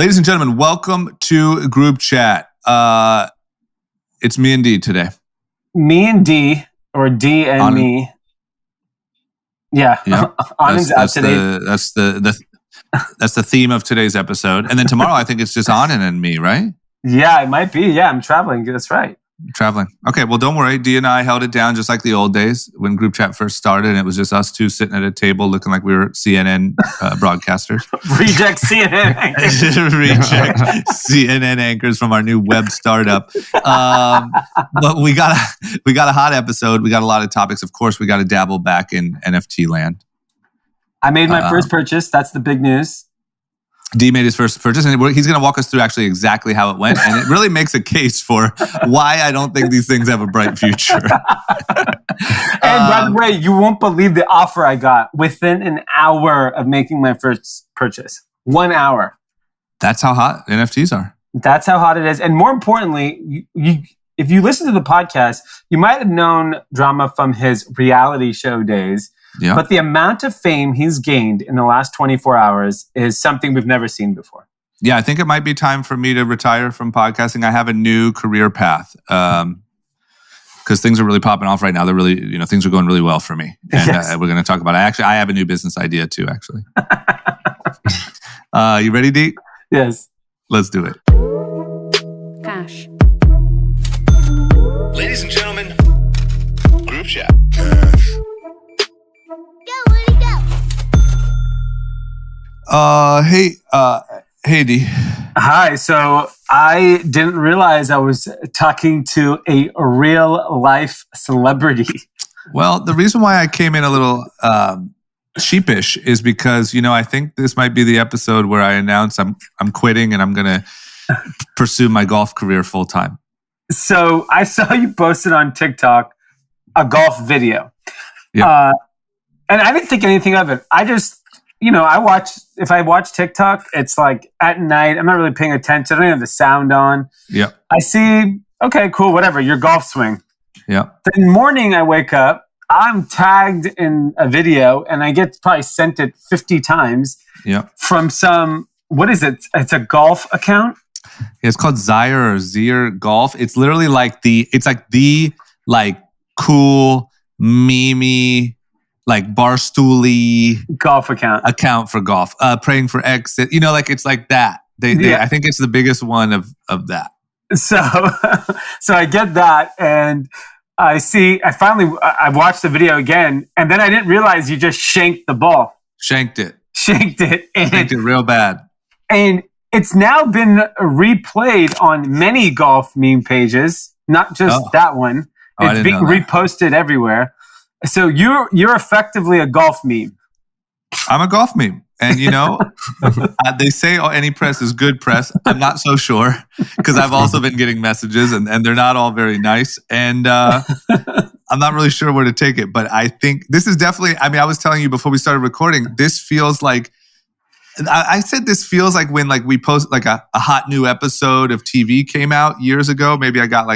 Ladies and gentlemen, welcome to Group Chat. It's me and D today. Me and D, or D and On, me. Yeah. Anand's out today. That's the theme of today's episode. And then tomorrow, I think it's just Anand and me, right? Yeah, it might be. Yeah, I'm traveling. That's right. Traveling. Okay, well, don't worry. Dee and I held it down just like the old days when Group Chat first started. And it was just us two sitting at a table looking like we were CNN broadcasters. Reject CNN anchors. Reject CNN anchors from our new web startup. But we got a hot episode. We got a lot of topics. Of course, we got to dabble back in NFT land. I made my first purchase. That's the big news. D made his first purchase, and he's going to walk us through actually exactly how it went. And it really makes a case for why I don't think these things have a bright future. And by the way, you won't believe the offer I got within an hour of making my first purchase. 1 hour. That's how hot NFTs are. That's how hot it is. And more importantly, if you listen to the podcast, you might have known Drama from his reality show days. Yeah. But the amount of fame he's gained in the last 24 hours is something we've never seen before. Yeah, I think it might be time for me to retire from podcasting. I have a new career path because things are really popping off right now. They're really, things are going really well for me. And yes. We're going to talk about it. I have a new business idea too, actually. You ready, Dee? Yes. Let's do it. Cash. Ladies and gentlemen, Group Chat. Hey, D. Hi. So I didn't realize I was talking to a real life celebrity. Well, the reason why I came in a little sheepish is because, I think this might be the episode where I announce I'm quitting and I'm going to pursue my golf career full time. So I saw you posted on TikTok a golf video. Yeah. And I didn't think anything of it. I just, if I watch TikTok, it's like at night, I'm not really paying attention. I don't have the sound on. Yeah. I see, okay, cool, whatever, your golf swing. Yeah. The morning I wake up, I'm tagged in a video and I get probably sent it 50 times from some, what is it? It's a golf account. Yeah, it's called Zyre or Zier Golf. It's literally like the cool, memey, like barstooly golf account for golf, praying for exit. It's like that. I think it's the biggest one of that. So I get that, and I watched the video again, and then I didn't realize you just shanked the ball. Shanked it real bad. And it's now been replayed on many golf meme pages, not just that one. It's being reposted everywhere. So you're effectively a golf meme. I'm a golf meme. And, they say any press is good press. I'm not so sure because I've also been getting messages and they're not all very nice. And I'm not really sure where to take it. But I think this is definitely, I was telling you before we started recording, this feels like, I said this feels like when we post like a hot new episode of TV came out years ago. Maybe I got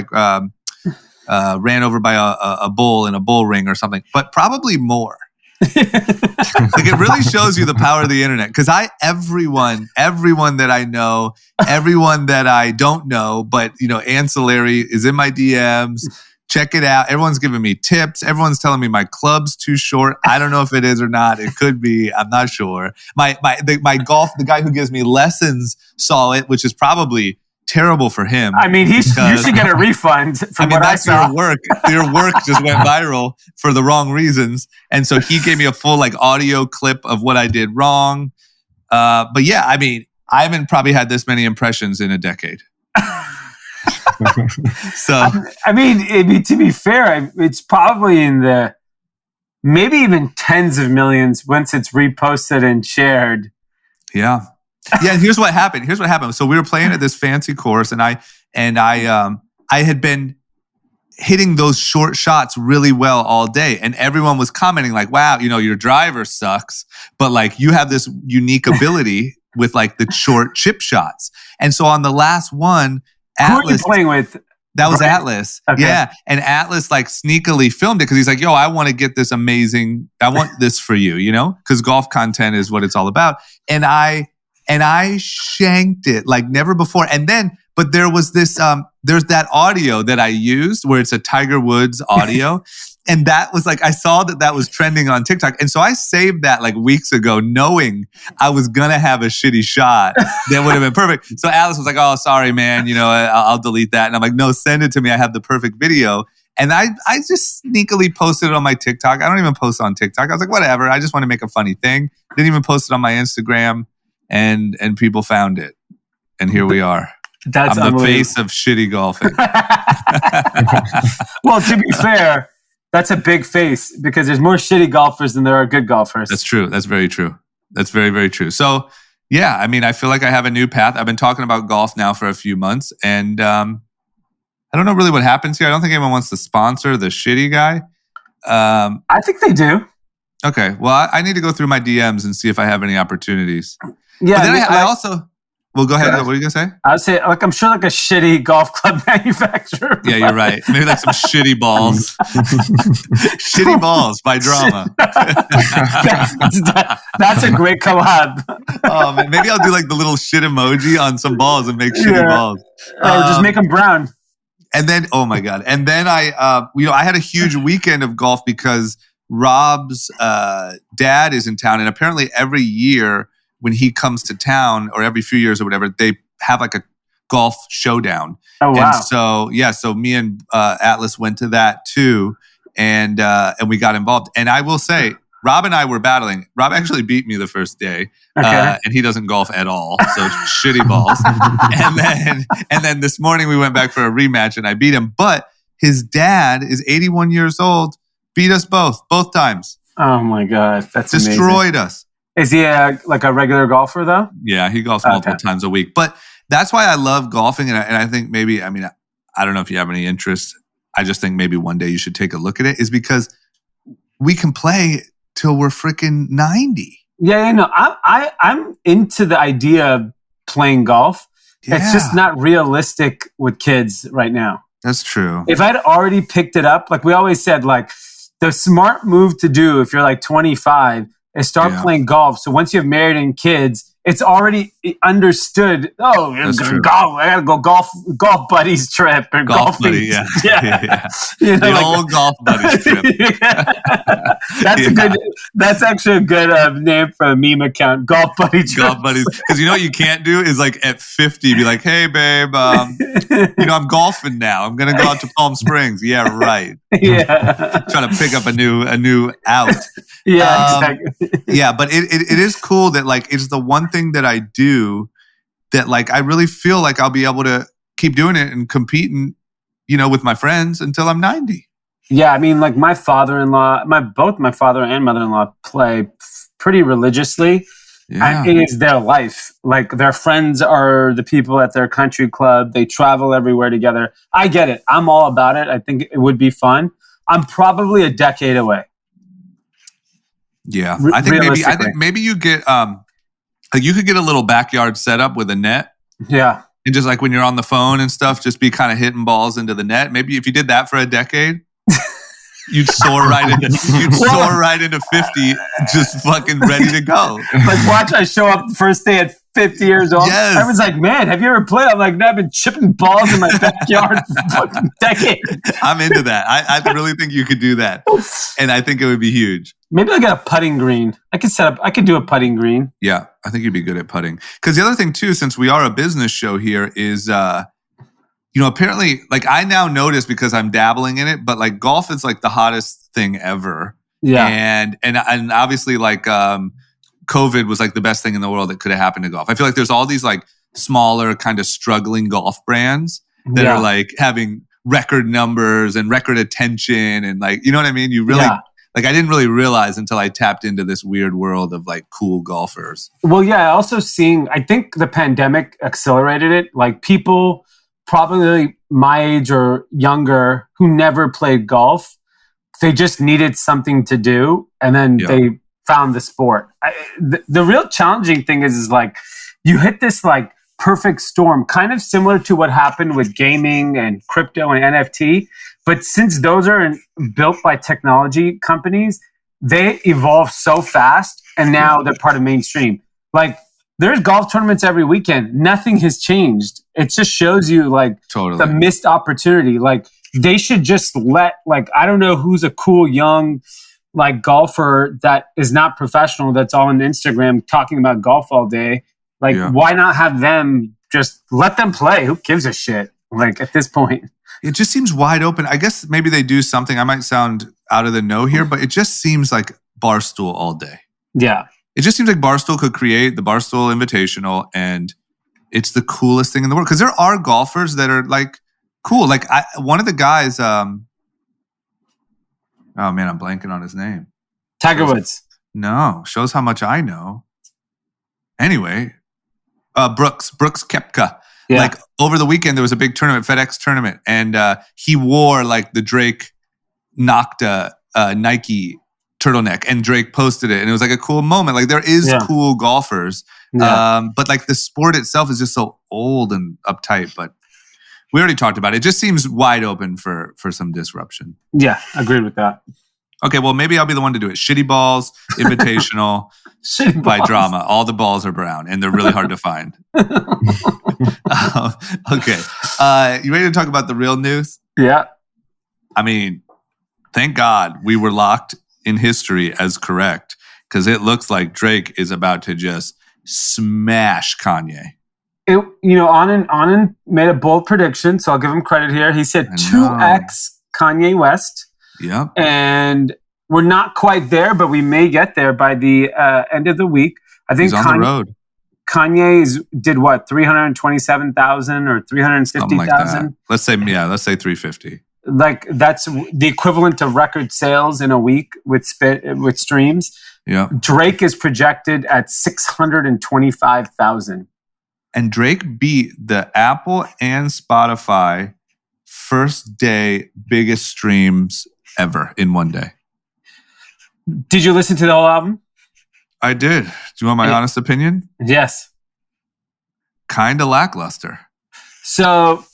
ran over by a bull in a bull ring or something, but probably more. It really shows you the power of the internet. Because everyone that I know, everyone that I don't know, but ancillary is in my DMs. Check it out. Everyone's giving me tips. Everyone's telling me my club's too short. I don't know if it is or not. It could be. I'm not sure. My golf, the guy who gives me lessons saw it, which is probably terrible for him. You should get a refund from what I saw. Your work just went viral for the wrong reasons. And so he gave me a full audio clip of what I did wrong. But yeah, I haven't probably had this many impressions in a decade. So to be fair, it's probably in the maybe even tens of millions once it's reposted and shared. Yeah. Yeah, and here's what happened. So we were playing at this fancy course, and I had been hitting those short shots really well all day, and everyone was commenting like, "Wow, your driver sucks, but you have this unique ability with the short chip shots." And so on the last one, Atlas, who are you playing with? That was Atlas. Okay. Yeah. And Atlas sneakily filmed it because he's like, yo, I want to get this amazing, I want this for you, because golf content is what it's all about. And I and I shanked it like never before. And then, but there was this, there's that audio that I used where it's a Tiger Woods audio. And that was like, I saw that was trending on TikTok. And so I saved that like weeks ago, knowing I was going to have a shitty shot that would have been perfect. So Alice was like, oh, sorry, man. I'll delete that. And I'm like, no, send it to me. I have the perfect video. And I just sneakily posted it on my TikTok. I don't even post on TikTok. I was like, whatever. I just want to make a funny thing. Didn't even post it on my Instagram. And people found it. And here we are. I'm the face of shitty golfing. Well, to be fair, that's a big face because there's more shitty golfers than there are good golfers. That's true. That's very true. That's very, very true. So, yeah, I mean, I feel like I have a new path. I've been talking about golf now for a few months, and I don't know really what happens here. I don't think anyone wants to sponsor the shitty guy. I think they do. Okay. Well, I need to go through my DMs and see if I have any opportunities. Yeah. But then I also... Well, go ahead. What were you going to say? I would say, like, I'm sure like a shitty golf club manufacturer. Yeah, you're right. Maybe like some shitty balls. Shitty balls by Drama. That's a great collab. Oh, man. Maybe I'll do like the little shit emoji on some balls and make shitty balls. Or just make them brown. And then, oh my God. And then I had a huge weekend of golf because Rob's dad is in town. And apparently every year, when he comes to town, or every few years or whatever, they have like a golf showdown. Oh, wow. And so me and Atlas went to that too, and we got involved. And I will say, Rob and I were battling. Rob actually beat me the first day, and he doesn't golf at all, so shitty balls. And then this morning we went back for a rematch, and I beat him. But his dad is 81 years old, beat us both times. Oh my God, that's destroyed amazing. Us. Is he like a regular golfer though? Yeah, he golfs multiple times a week. But that's why I love golfing. And I think maybe, I mean, I don't know if you have any interest. I just think maybe one day you should take a look at it, is because we can play till we're freaking 90. Yeah, no, I'm into the idea of playing golf. Yeah. It's just not realistic with kids right now. That's true. If I'd already picked it up, like we always said, like the smart move to do if you're like 25 is start playing golf. So once you have married and kids, it's already understood. Oh, you're gonna golf. I gotta go golf buddies trip or golf buddy. Yeah. You know, the old golf buddies trip. That's actually a good name for a meme account. Golf buddy trip. Golf buddies. Because you know what you can't do is like at 50 be like, hey babe, I'm golfing now. I'm gonna go out to Palm Springs. Yeah, right. Yeah. Trying to pick up a new out. Yeah, exactly. Yeah, but it is cool that like it's the one thing that I do that like I really feel like I'll be able to keep doing it and competing, with my friends until I'm 90. Yeah, I mean, like my father-in-law, both my father and mother-in-law play pretty religiously. Yeah. And it is their life. Like their friends are the people at their country club. They travel everywhere together. I get it. I'm all about it. I think it would be fun. I'm probably a decade away. Yeah, I think maybe you get like you could get a little backyard setup with a net. Yeah, and just like when you're on the phone and stuff, just be kind of hitting balls into the net. Maybe if you did that for a decade, you'd soar right into 50, just fucking ready to go. Like watch, I show up the first day at 50 years old. Yes. Everyone's like, man, have you ever played? I'm like, no, I've been chipping balls in my backyard for a fucking decade. I'm into that. I really think you could do that. And I think it would be huge. Maybe I'll get a putting green. I could do a putting green. Yeah, I think you'd be good at putting. Because the other thing too, since we are a business show here, is apparently, like I now notice because I'm dabbling in it, but like golf is like the hottest thing ever. Yeah. And obviously like COVID was like the best thing in the world that could have happened to golf. I feel like there's all these like smaller kind of struggling golf brands that are like having record numbers and record attention and like, you know what I mean? You really... Yeah. Like, I didn't really realize until I tapped into this weird world of like cool golfers. Well, yeah, also I think the pandemic accelerated it. Like people probably my age or younger who never played golf, they just needed something to do. And then they found the sport. The real challenging thing is like you hit this like perfect storm, kind of similar to what happened with gaming and crypto and NFT. But since those are built by technology companies, they evolve so fast, and now they're part of mainstream. Like there's golf tournaments every weekend. Nothing has changed. It just shows you like the missed opportunity. Like they should just let, like, I don't know who's a cool young like golfer that is not professional, that's all on Instagram talking about golf all day. Like, why not have them just let them play? Who gives a shit? Like at this point, it just seems wide open. I guess maybe they do something. I might sound out of the know here, but it just seems like Barstool all day. Yeah. It just seems like Barstool could create the Barstool Invitational, and it's the coolest thing in the world. Because there are golfers that are like cool. Like one of the guys, oh man, I'm blanking on his name. Tiger Woods. No, shows how much I know. Anyway, Brooks Koepka. Yeah. Like over the weekend, there was a big tournament, FedEx tournament, and he wore like the Drake Nocta Nike turtleneck, and Drake posted it, and it was like a cool moment. Like there is cool golfers, but like the sport itself is just so old and uptight. But we already talked about it. It just seems wide open for some disruption. Yeah, agreed with that. Okay, well maybe I'll be the one to do it. Shitty Balls Invitational Shitty by balls. Drama. All the balls are brown, and they're really hard to find. Okay, you ready to talk about the real news? Yeah. I mean, thank God we were locked in history as correct, because it looks like Drake is about to just smash Kanye. Anand made a bold prediction, so I'll give him credit here. He said 2x Kanye West. Yep. And we're not quite there, but we may get there by the end of the week. I think he's on the road. Kanye did what, 327,000 or 350,000? Like let's say 350. Like that's the equivalent of record sales in a week with streams. Yeah. Drake is projected at 625,000. And Drake beat the Apple and Spotify first day biggest streams ever in one day. Did you listen to the whole album? I did. Do you want my honest opinion? Yes. Kind of lackluster. So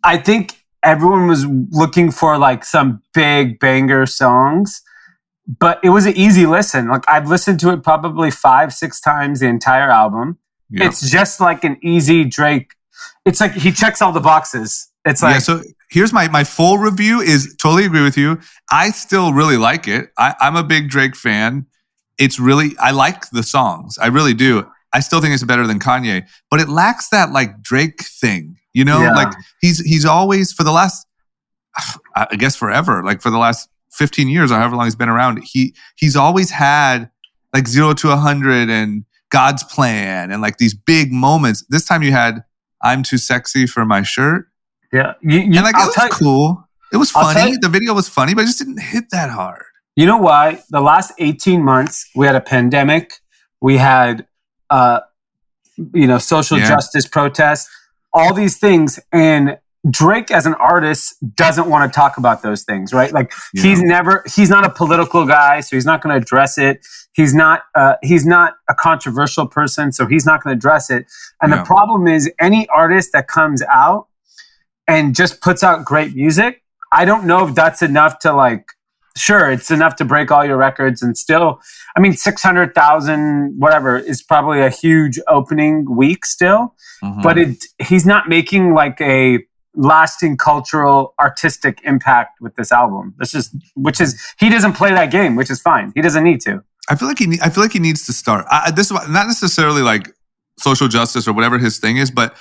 I think everyone was looking for like some big banger songs, but it was an easy listen. Like I've listened to it probably 5-6 times, the entire album. Yep. It's just like an easy Drake. It's like he checks all the boxes. It's like, so here's my full review is totally agree with you. I still really like it. I'm a big Drake fan. I like the songs. I really do. I still think it's better than Kanye, but it lacks that like Drake thing, you know, like he's always for the last, I guess forever, like for the last 15 years or however long he's been around, he's always had like 0 to 100 and God's Plan and like these big moments. This time you had I'm Too Sexy for My Shirt. Yeah. And like it was cool. It was funny. The video was funny, but it just didn't hit that hard. You know why? The last 18 months, we had a pandemic. We had, social justice protests, all these things. And Drake as an artist doesn't want to talk about those things, right? Like he's not a political guy, so he's not going to address it. He's not a controversial person, so he's not going to address it. And the problem is any artist that comes out and just puts out great music, I don't know if that's enough to like, sure, it's enough to break all your records and still, 600,000, whatever, is probably a huge opening week still. Mm-hmm. But he's not making like a lasting cultural artistic impact with this album. Which is he doesn't play that game, which is fine. He doesn't need to. I feel like he needs to start. This is not necessarily like social justice or whatever his thing is, but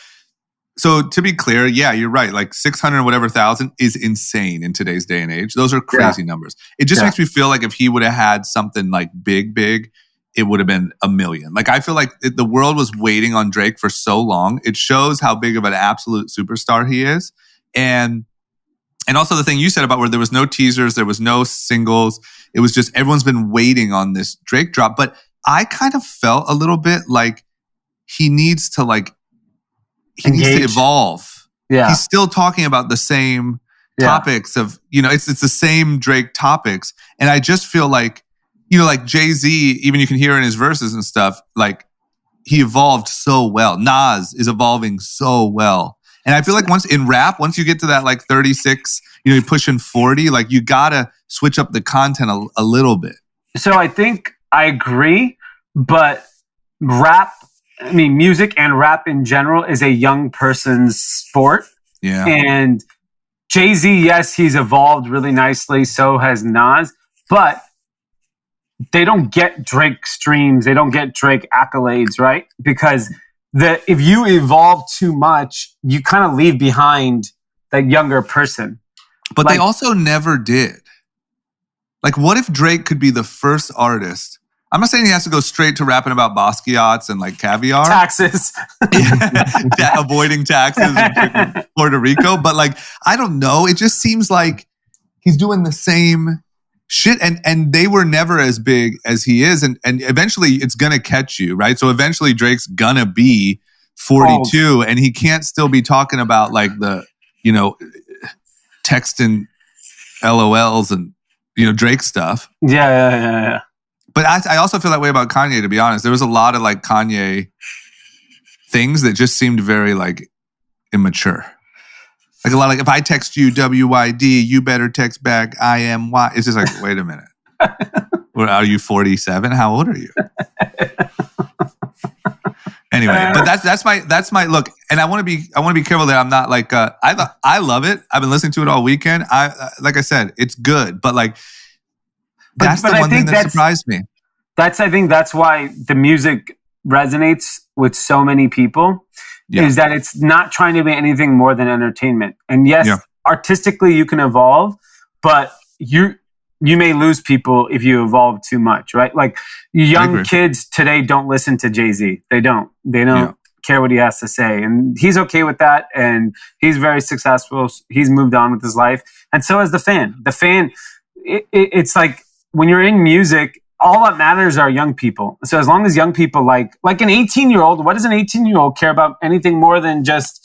so to be clear, yeah, you're right. Like 600 whatever thousand is insane in today's day and age. Those are crazy numbers. It just makes me feel like if he would have had something like big, it would have been 1 million. Like I feel like the world was waiting on Drake for so long. It shows how big of an absolute superstar he is. And also the thing you said about where there was no teasers, there was no singles. It was just everyone's been waiting on this Drake drop. But I kind of felt a little bit like he needs to evolve. Yeah. He's still talking about the same topics of, it's the same Drake topics. And I just feel like, like Jay-Z, even you can hear in his verses and stuff, like he evolved so well. Nas is evolving so well. And I feel like once you get to that like 36, you're pushing 40, like you gotta switch up the content a little bit. So I think I agree, but rap I mean, music and rap in general is a young person's sport. Yeah. And Jay-Z, yes, he's evolved really nicely. So has Nas. But they don't get Drake streams. They don't get Drake accolades, right? Because if you evolve too much, you kind of leave behind that younger person. But they also never did. Like, what if Drake could be the first artist? I'm not saying he has to go straight to rapping about Basquiat's and like caviar. Taxes. Avoiding taxes in Puerto Rico. But like, I don't know. It just seems like he's doing the same shit. And they were never as big as he is. And eventually it's going to catch you, right? So eventually Drake's going to be 42 and he can't still be talking about like the, texting LOLs and, Drake stuff. Yeah. But I also feel that way about Kanye, to be honest. There was a lot of like Kanye things that just seemed very like immature. Like a lot of, like, if I text you WYD, you better text back IMY. It's just like, wait a minute. Are you 47? How old are you? Anyway, but that's my look. And I want to be careful that I'm not like I love it. I've been listening to it all weekend. Like I said, it's good, but like that's the one thing that surprised me. I think that's why the music resonates with so many people. Yeah. Is that it's not trying to be anything more than entertainment. And yes, artistically you can evolve, but you may lose people if you evolve too much, right? Like young kids today don't listen to Jay-Z. They don't care what he has to say. And he's okay with that. And he's very successful. He's moved on with his life. And so is the fan. The fan, it's like when you're in music, all that matters are young people. So as long as young people like an 18-year-old, what does an 18-year-old care about anything more than just,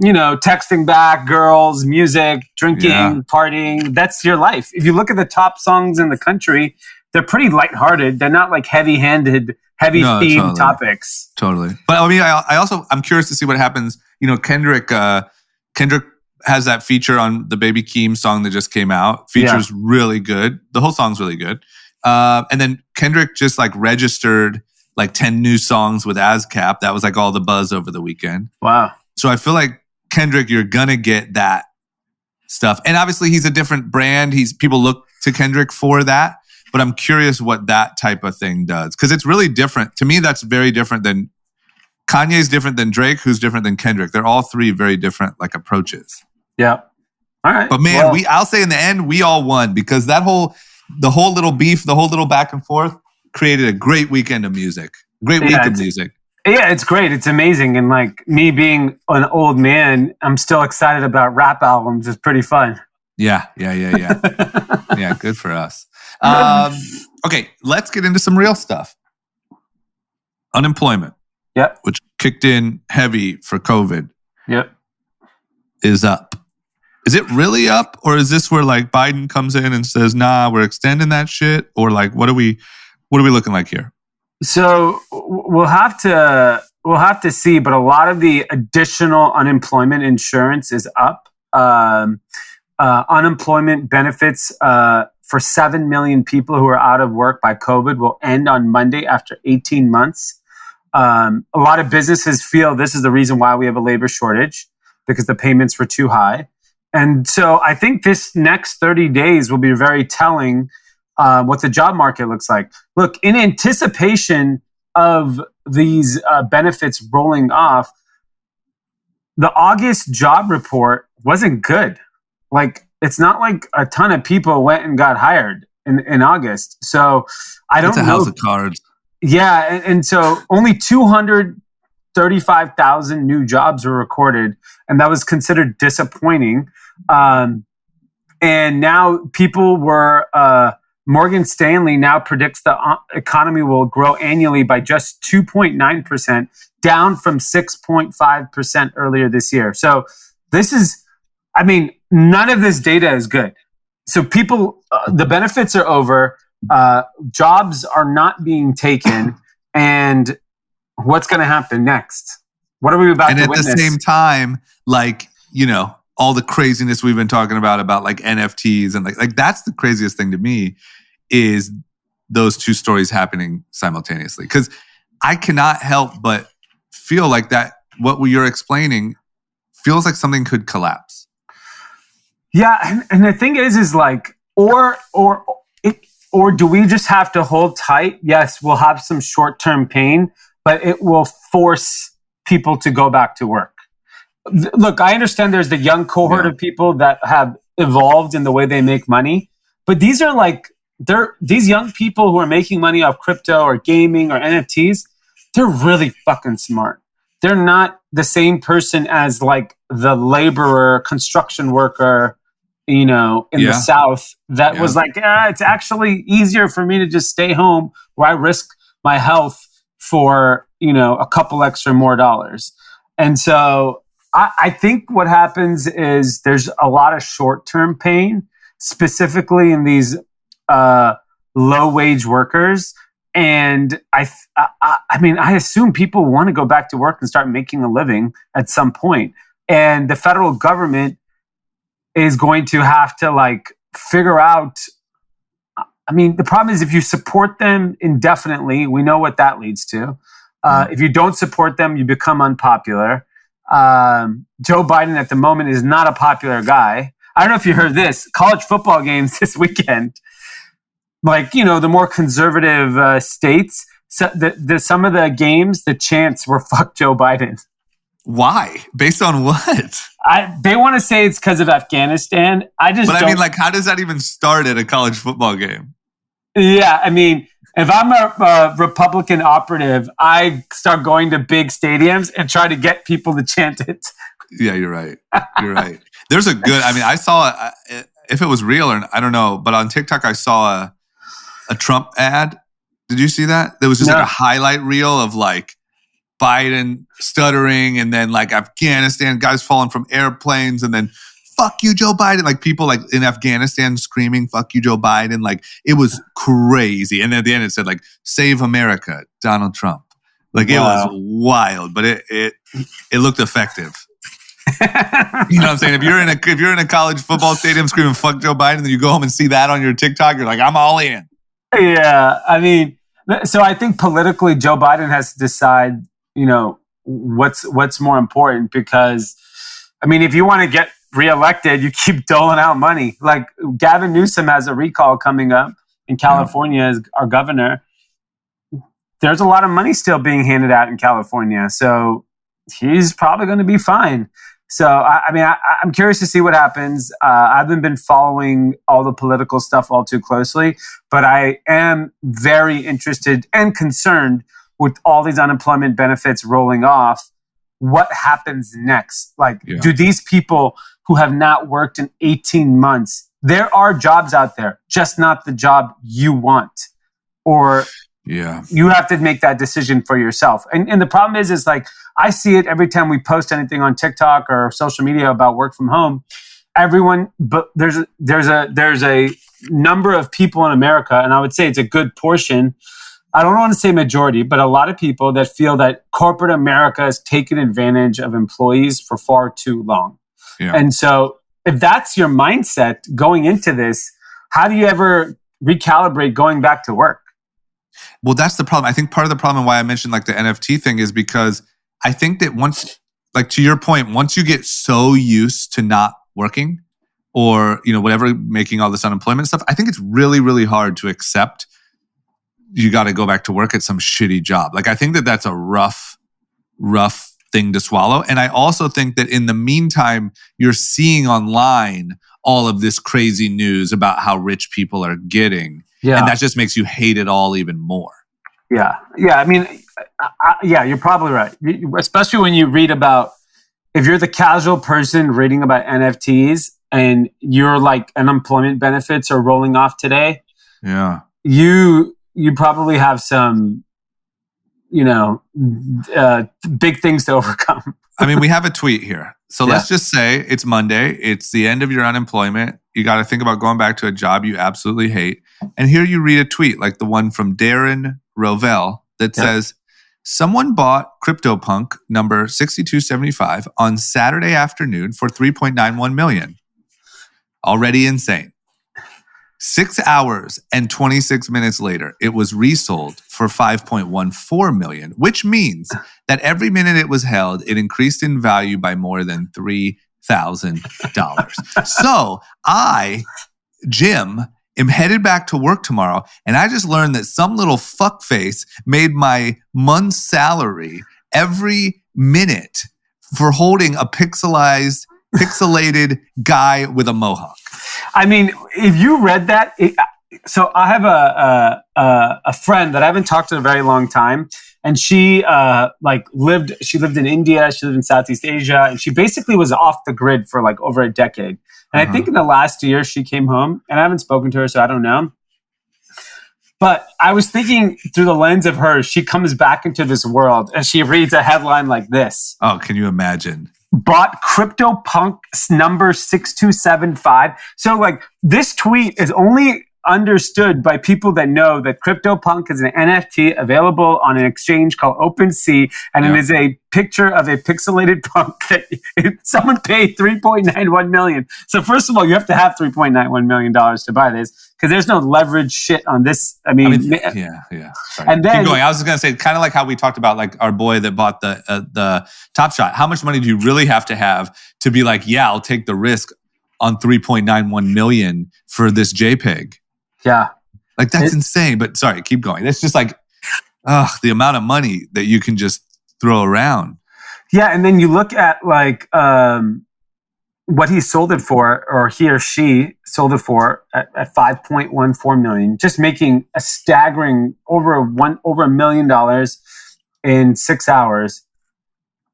texting back, girls, music, drinking, partying? That's your life. If you look at the top songs in the country, they're pretty lighthearted. They're not like heavy-handed, heavy-themed topics. Totally. But I mean, I'm curious to see what happens. Kendrick has that feature on the Baby Keem song that just came out. Feature's really good. The whole song's really good. And then Kendrick just like registered like 10 new songs with ASCAP. That was like all the buzz over the weekend. Wow. So I feel like Kendrick, you're gonna get that stuff. And obviously he's a different brand. People look to Kendrick for that. But I'm curious what that type of thing does. Because it's really different. To me, that's very different than Kanye's different than Drake, who's different than Kendrick. They're all three very different like approaches. Yeah. All right. But man, I'll say in the end, we all won because the whole little beef, the whole little back and forth created a great weekend of music. Great week of music. Yeah, it's great. It's amazing. And like me being an old man, I'm still excited about rap albums. It's pretty fun. Yeah. Yeah, good for us. Okay, let's get into some real stuff. Unemployment. Yep. Which kicked in heavy for COVID. Yep. Is up. Is it really up, or is this where like Biden comes in and says, "Nah, we're extending that shit," or like what are we looking like here? So we'll have to see, but a lot of the additional unemployment insurance is up. Unemployment benefits for 7 million people who are out of work by COVID will end on Monday after 18 months. A lot of businesses feel this is the reason why we have a labor shortage, because the payments were too high. And so I think this next 30 days will be very telling what the job market looks like. Look, in anticipation of these benefits rolling off, the August job report wasn't good. Like, it's not like a ton of people went and got hired in August. So I don't know. It's a house of cards. Yeah. And so only 235,000 new jobs were recorded, and that was considered disappointing. And now people were, Morgan Stanley now predicts the economy will grow annually by just 2.9%, down from 6.5% earlier this year. So this is, none of this data is good. So people, the benefits are over, jobs are not being taken, and what's going to happen next? What are we about to witness? And at the same time, like, all the craziness we've been talking about like NFTs and like that's the craziest thing to me is those two stories happening simultaneously. Because I cannot help but feel like that what you're explaining feels like something could collapse. Yeah, and the thing is like, or do we just have to hold tight? Yes, we'll have some short-term pain, but it will force people to go back to work. Look, I understand there's the young cohort of people that have evolved in the way they make money, but these are like, these young people who are making money off crypto or gaming or NFTs, they're really fucking smart. They're not the same person as like the laborer, construction worker, in the South that was like, it's actually easier for me to just stay home where I risk my health for, a couple extra more dollars. And so I think what happens is there's a lot of short-term pain, specifically in these low-wage workers. And I assume people want to go back to work and start making a living at some point. And the federal government is going to have to like figure out. The problem is if you support them indefinitely, we know what that leads to. If you don't support them, you become unpopular. Joe Biden at the moment is not a popular guy. I don't know if you heard this. College football games this weekend, like, the more conservative states, so some of the games, the chants were "fuck Joe Biden." Why? Based on what? They want to say it's because of Afghanistan. How does that even start at a college football game? Yeah, if I'm a Republican operative, I start going to big stadiums and try to get people to chant it. Yeah, you're right. You're right. There's a good, I saw, if it was real or I don't know, but on TikTok I saw a Trump ad. Did you see that? There was just like a highlight reel of like Biden stuttering and then like Afghanistan guys falling from airplanes and then fuck you, Joe Biden. Like people like in Afghanistan screaming, fuck you, Joe Biden. Like it was crazy. And then at the end it said like, save America, Donald Trump. Like it was wild, but it looked effective. You know what I'm saying? If you're in a college football stadium screaming fuck Joe Biden, and then you go home and see that on your TikTok, you're like, I'm all in. Yeah. So I think politically Joe Biden has to decide, what's more important, because if you want to get reelected, you keep doling out money. Like Gavin Newsom has a recall coming up in California as our governor. There's a lot of money still being handed out in California. So he's probably going to be fine. So, I'm curious to see what happens. I haven't been following all the political stuff all too closely, but I am very interested and concerned with all these unemployment benefits rolling off. What happens next? Do these people who have not worked in 18 months, there are jobs out there, just not the job you want. Or you have to make that decision for yourself. And the problem is like, I see it every time we post anything on TikTok or social media about work from home. But there's a number of people in America, and I would say it's a good portion. I don't want to say majority, but a lot of people that feel that corporate America has taken advantage of employees for far too long. Yeah. And so if that's your mindset going into this, how do you ever recalibrate going back to work? Well, that's the problem. I think part of the problem why I mentioned like the NFT thing is because I think that once, like to your point, once you get so used to not working or, whatever, making all this unemployment stuff, I think it's really, really hard to accept you got to go back to work at some shitty job. Like, I think that that's a rough thing to swallow. And I also think that in the meantime, you're seeing online all of this crazy news about how rich people are getting. Yeah. And that just makes you hate it all even more. Yeah. Yeah. You're probably right. Especially when you read about, if you're the casual person reading about NFTs and you're like unemployment benefits are rolling off today. Yeah. You probably have some, big things to overcome. We have a tweet here. So let's just say it's Monday. It's the end of your unemployment. You got to think about going back to a job you absolutely hate. And here you read a tweet like the one from Darren Rovell that says, someone bought CryptoPunk number 6275 on Saturday afternoon for $3.91 million. Already insane. 6 hours and 26 minutes later, it was resold for $5.14 million, which means that every minute it was held, it increased in value by more than $3,000. So I, Jim, am headed back to work tomorrow, and I just learned that some little fuckface made my month's salary every minute for holding a pixelated guy with a mohawk. I mean, if you read that, so I have a friend that I haven't talked to in a very long time, and she lived in India, she lived in Southeast Asia, and she basically was off the grid for like over a decade. And I think in the last year she came home, and I haven't spoken to her, so I don't know. But I was thinking through the lens of her, she comes back into this world and she reads a headline like this. Oh, can you imagine? Bought CryptoPunk number 6275. So like this tweet is only understood by people that know that CryptoPunk is an NFT available on an exchange called OpenSea, and it is a picture of a pixelated punk that someone paid $3.91 million. So first of all, you have to have $3.91 million to buy this because there's no leverage shit on this. I mean yeah. Sorry. And then, keep going. I was going to say, kind of like how we talked about like our boy that bought the Top Shot. How much money do you really have to be like, yeah, I'll take the risk on $3.91 million for this JPEG? Yeah. Like that's insane. But sorry, keep going. It's just like, the amount of money that you can just throw around. Yeah. And then you look at like what he sold it for, or he or she sold it for at $5.14 million, just making a staggering over $1 million in 6 hours.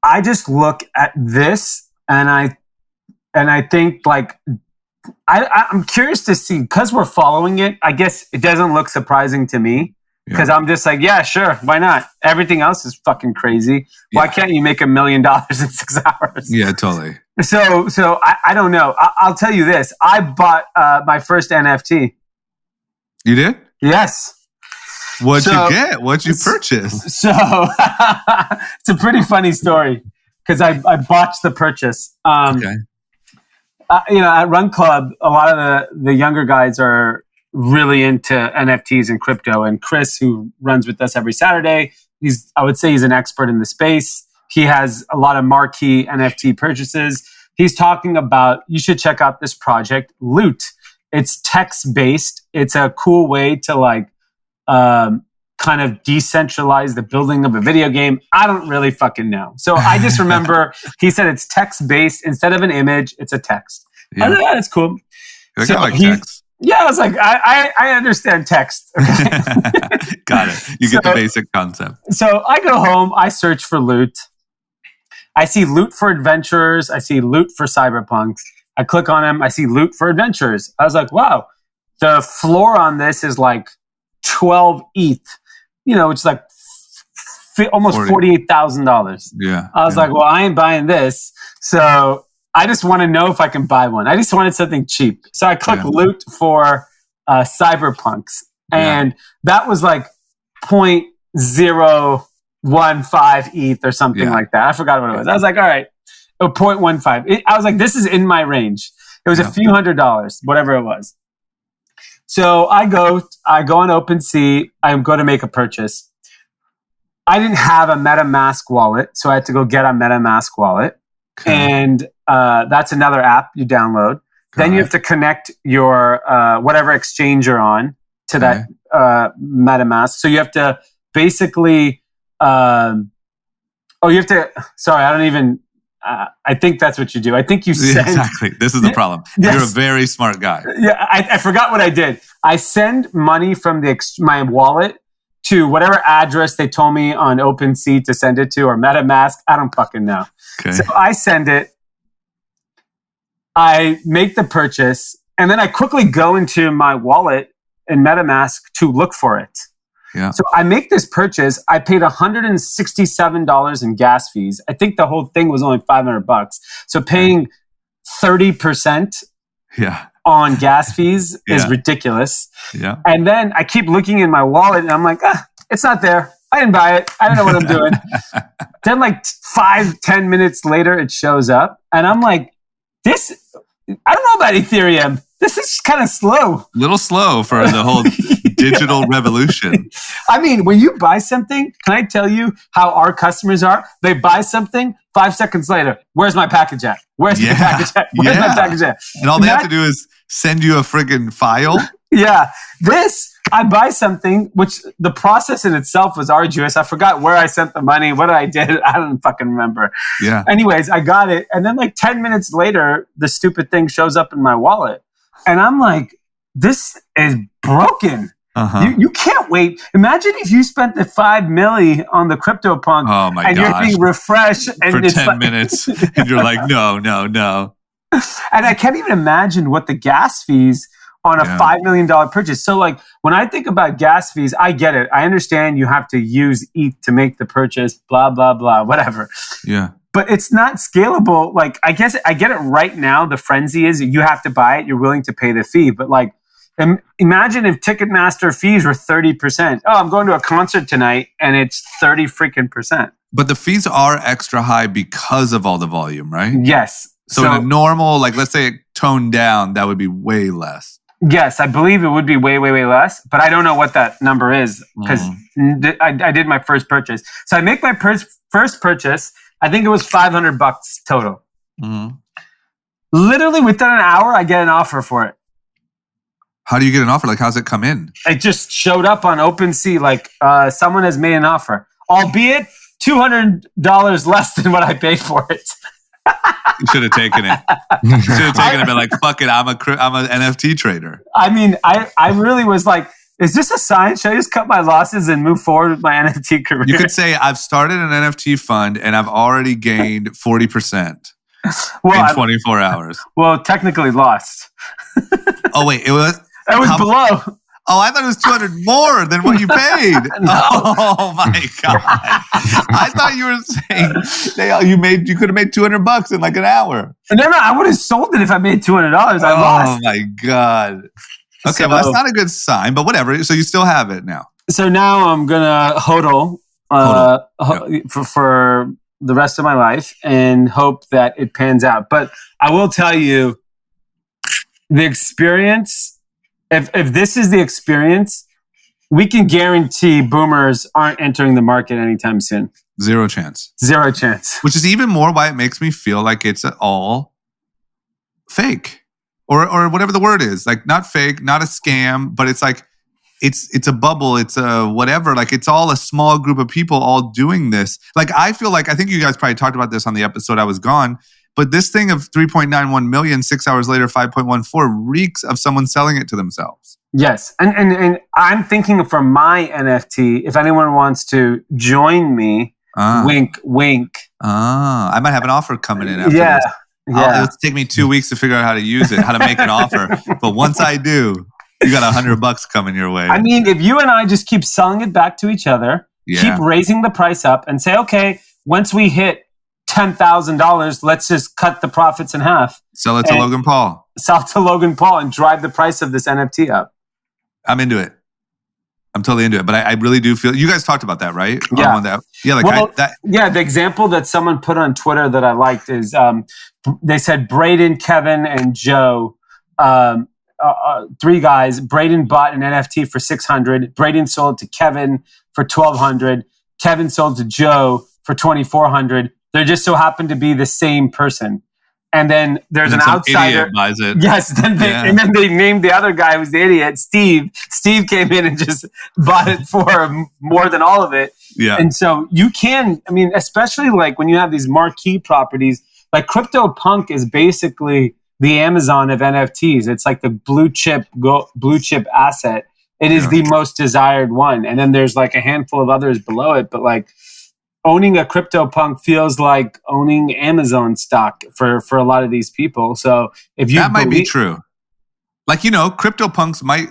I just look at this and I think like, I'm curious to see, because we're following it, I guess it doesn't look surprising to me because I'm just like, yeah, sure, why not? Everything else is fucking crazy. Why can't you make $1 million in 6 hours? Yeah, totally. So I don't know. I'll tell you this. I bought my first NFT. You did? Yes. What'd you get? What'd you purchase? So it's a pretty funny story because I botched the purchase. Okay. At Run Club, a lot of the younger guys are really into NFTs and crypto. And Chris, who runs with us every Saturday, I would say he's an expert in the space. He has a lot of marquee NFT purchases. He's talking about, you should check out this project, Loot. It's text-based. It's a cool way to like kind of decentralize the building of a video game. I don't really fucking know. So I just remember he said it's text-based. Instead of an image, it's a text. Yeah. I was like, that's cool. So I like text. Yeah, I was like, I understand text. Okay? Got it. You get the basic concept. So I go home. I search for Loot. I see Loot for Adventurers. I see Loot for Cyberpunks. I click on them. I see Loot for Adventurers. I was like, wow. The floor on this is like 12 ETH. It's like almost $48,000. Yeah. I was like, well, I ain't buying this. So I just want to know if I can buy one. I just wanted something cheap. So I clicked Loot for Cyberpunks. And that was like 0.015 ETH or something like that. I forgot what it was. I was like, all right, 0.15. I was like, this is in my range. It was a few $100s, whatever it was. So I go on OpenSea. I go to make a purchase. I didn't have a MetaMask wallet, so I had to go get a MetaMask wallet. Okay. And that's another app you download. Then you have to connect your whatever exchange you're on to that MetaMask. So you have to basically, sorry, I don't even, I think that's what you do. I think you send... Exactly. This is the problem. Yes. You're a very smart guy. Yeah, I forgot what I did. I send money from my wallet to whatever address they told me on OpenSea to send it to, or MetaMask. I don't fucking know. Okay. So I send it. I make the purchase, and then I quickly go into my wallet in MetaMask to look for it. Yeah. So I make this purchase. I paid $167 in gas fees. I think the whole thing was only $500. So paying 30% on gas fees is ridiculous. Yeah. And then I keep looking in my wallet, and I'm like, it's not there. I didn't buy it. I don't know what I'm doing. Then like 5-10 minutes later, it shows up, and I'm like, I don't know about Ethereum. this is kind of slow. Little slow for the whole digital revolution. I mean, when you buy something, can I tell you how our customers are? They buy something, 5 seconds later, where's my package at? Where's my package at? Where's my package at? And all they have to do is send you a friggin' file. Yeah. I buy something, which the process in itself was arduous. I forgot where I sent the money, what I did. I don't fucking remember. Yeah. Anyways, I got it. And then like 10 minutes later, the stupid thing shows up in my wallet. And I'm like, this is broken. Uh-huh. You can't wait. Imagine if you spent the $5 million on the CryptoPunk and you're being refreshed and for it's 10 minutes and you're like, no. And I can't even imagine what the gas fees on a $5 million purchase. So like when I think about gas fees, I get it. I understand you have to use ETH to make the purchase, blah, blah, blah, whatever. Yeah. But it's not scalable. Like I guess I get it right now. The frenzy is you have to buy it. You're willing to pay the fee. But like imagine if Ticketmaster fees were 30%. Oh, I'm going to a concert tonight and it's 30 freaking %. But the fees are extra high because of all the volume, right? Yes. So in a normal, like let's say it toned down, that would be way less. Yes, I believe it would be way, way, way less, but I don't know what that number is because I did my first purchase. So I make my first purchase. I think it was $500 total. Mm-hmm. Literally within an hour, I get an offer for it. How do you get an offer? Like, how's it come in? It just showed up on OpenSea. Like someone has made an offer, albeit $200 less than what I paid for it. You should have taken it. You should have taken it and been like, fuck it, I'm an NFT trader. I mean, I really was like, is this a sign? Should I just cut my losses and move forward with my NFT career? You could say, I've started an NFT fund and I've already gained 40% in 24 hours. Well, technically lost. Oh, wait, it was below. Oh, I thought it was 200 more than what you paid. No. Oh my God. I thought you were saying you could have made $200 in like an hour. No, I would have sold it if I made $200. I lost. Oh my God. Okay, well that's not a good sign, but whatever. So you still have it now. So now I'm gonna hodl for the rest of my life and hope that it pans out. But I will tell you, the experience. If this is the experience, we can guarantee boomers aren't entering the market anytime soon. Zero chance. Which is even more why it makes me feel like it's all fake. Or whatever the word is. Like not fake, not a scam, but it's like it's a bubble, it's a whatever. Like it's all a small group of people all doing this. Like I feel like, I think you guys probably talked about this on the episode I was gone. But this thing of 3.91 million, 6 hours later, 5.14 reeks of someone selling it to themselves. Yes. And I'm thinking for my NFT, if anyone wants to join me, wink, wink. I might have an offer coming in after this. Yeah. It'll take me 2 weeks to figure out how to use it, how to make an offer. But once I do, you got $100 coming your way. I mean, if you and I just keep selling it back to each other, keep raising the price up and say, okay, once we hit $10,000, let's just cut the profits in half. Sell it to Logan Paul. Sell it to Logan Paul and drive the price of this NFT up. I'm into it. I'm totally into it. But I really do feel, you guys talked about that, right? Yeah. Yeah, the example that someone put on Twitter that I liked is they said Braden, Kevin, and Joe, 3 guys. Braden bought an NFT for $600. Braden sold to Kevin for $1,200. Kevin sold to Joe for $2,400. They just so happen to be the same person. And then there's an outsider. Idiot buys it. Yes. And then they named the other guy who's the idiot, Steve. Steve came in and just bought it for more than all of it. Yeah. And so you can, I mean, especially like when you have these marquee properties, like CryptoPunk is basically the Amazon of NFTs. It's like the blue chip asset. It is the most desired one. And then there's like a handful of others below it. But like, owning a CryptoPunk feels like owning Amazon stock for a lot of these people. So if you might be true. Like, CryptoPunks might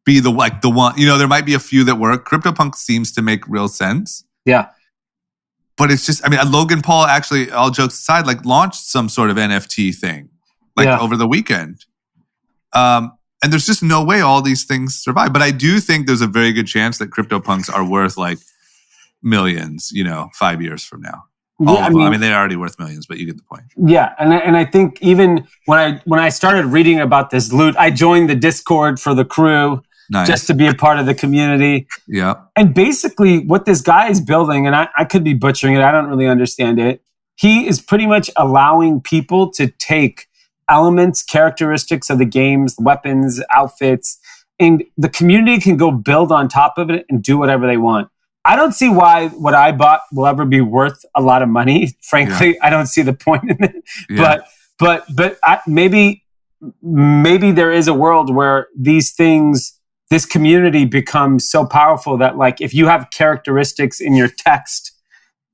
be the one, there might be a few that work. CryptoPunk seems to make real sense. Yeah. But it's just, I mean, Logan Paul actually, all jokes aside, like launched some sort of NFT thing over the weekend. And there's just no way all these things survive. But I do think there's a very good chance that CryptoPunks are worth like millions, 5 years from now. I mean, they're already worth millions, but you get the point. Yeah, and I think even when I started reading about this loot, I joined the Discord for the crew just to be a part of the community. Yeah. And basically what this guy is building, and I could be butchering it, I don't really understand it. He is pretty much allowing people to take elements, characteristics of the games, weapons, outfits, and the community can go build on top of it and do whatever they want. I don't see why what I bought will ever be worth a lot of money. Frankly, I don't see the point in it. Yeah. But maybe there is a world where these things, this community becomes so powerful that, like, if you have characteristics in your text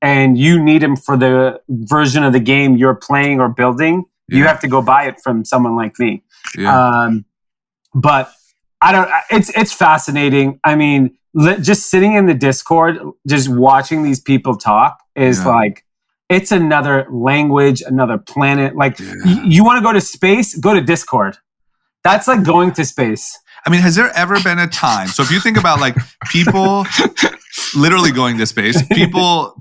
and you need them for the version of the game you're playing or building, you have to go buy it from someone like me. Yeah. But I don't. It's fascinating. I mean, just sitting in the Discord, just watching these people talk is like, it's another language, another planet. Like, you want to go to space, go to Discord. That's like going to space. I mean, has there ever been a time? So if you think about, like, people literally going to space, people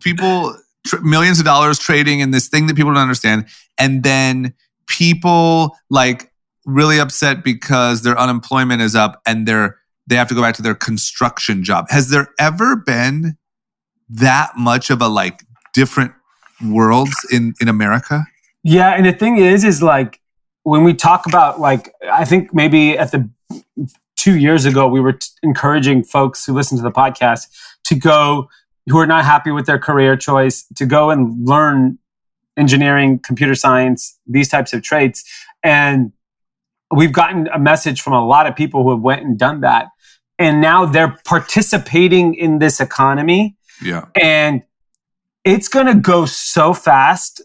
millions of dollars trading in this thing that people don't understand, and then people like really upset because their unemployment is up and they have to go back to their construction job. Has there ever been that much of a, like, different worlds in America? Yeah, and the thing is like, when we talk about, like, I think maybe at the 2 years ago, we were encouraging folks who listen to the podcast to go, who are not happy with their career choice, to go and learn engineering, computer science, these types of traits. And we've gotten a message from a lot of people who have went and done that. And now they're participating in this economy. Yeah. And it's going to go so fast,